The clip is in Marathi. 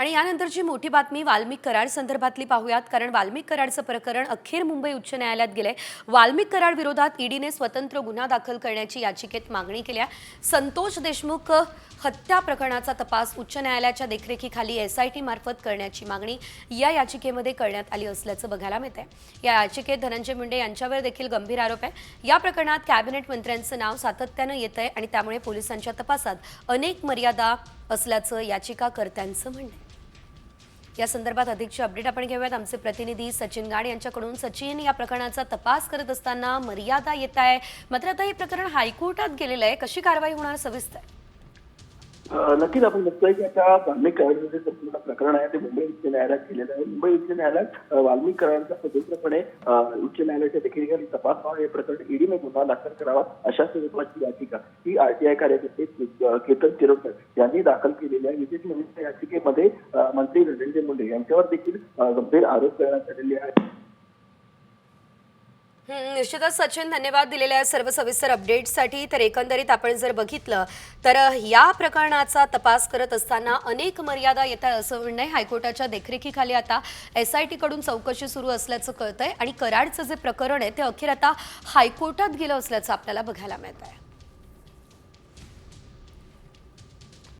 आणि यानंतरची मोठी बातमी वाल्मिक कराड संदर्भातली पाहूयात, कारण वाल्मिक कराडचं प्रकरण अखेर मुंबई उच्च न्यायालयात गेलंय। वाल्मिक कराड विरोधात ईडीने स्वतंत्र गुन्हा दाखल करण्याची याचिकेत मागणी केली आहे। संतोष देशमुख हत्या प्रकरणाचा तपास उच्च न्यायालयाच्या देखरेखीखाली एसआयटी मार्फत करण्याची मागणी या याचिकेमध्ये करण्यात आली असल्याचं बघायला मिळतंय। या याचिकेत धनंजय मुंडे यांच्यावर देखील गंभीर आरोप आहे। या प्रकरणात कॅबिनेट मंत्र्यांचं नाव सातत्यानं येतंय आणि त्यामुळे पोलिसांच्या तपासात अनेक मर्यादा असल्याचं याचिकाकर्त्यांचं म्हणणं आहे। या संदर्भात अधिकची अपडेट आपण घेऊयात आमचे प्रतिनिधी सचिन गाड यांच्याकडून। सचिन, या प्रकरणाचा तपास करत असताना मर्यादा येत आहे, मात्र आता हे प्रकरण हायकोर्टात गेलेलं आहे, कशी कारवाई होणार सविस्तर? नक्कीच आपण बघतोय की आता वाल्मिक कराडचं जे संपूर्ण प्रकरण आहे ते मुंबई उच्च न्यायालयात केलेलं आहे। मुंबई उच्च न्यायालयात वाल्मिक कराडचा स्वतंत्रपणे उच्च न्यायालयाच्या देखरेखीखाली तपास व्हावा, हे प्रकरण ईडीने गुन्हा दाखल करावा अशा स्वरूपाची याचिका ही आरटीआय कार्यकर्ते केतन चिरोडकर यांनी दाखल केलेली आहे। विशेष म्हणजे याचिकेमध्ये मंत्री धनंजय मुंडे यांच्यावर देखील गंभीर आरोप करण्यात आलेले आहेत। निश्चितच सचिन, धन्यवाद दिलेल्या सर्व सविस्तर अपडेट्ससाठी। तर एकंदरीत आपण जर बघितलं तर या प्रकरणाचा तपास करत असताना अनेक मर्यादा येतात असं म्हणणं आहे। हायकोर्टाच्या देखरेखीखाली आता एसआयटी कडून चौकशी सुरू असल्याचं कळतंय आणि कराडचं जे प्रकरण आहे ते अखेर आता हायकोर्टात गेलं असल्याचं आपल्याला बघायला मिळतंय।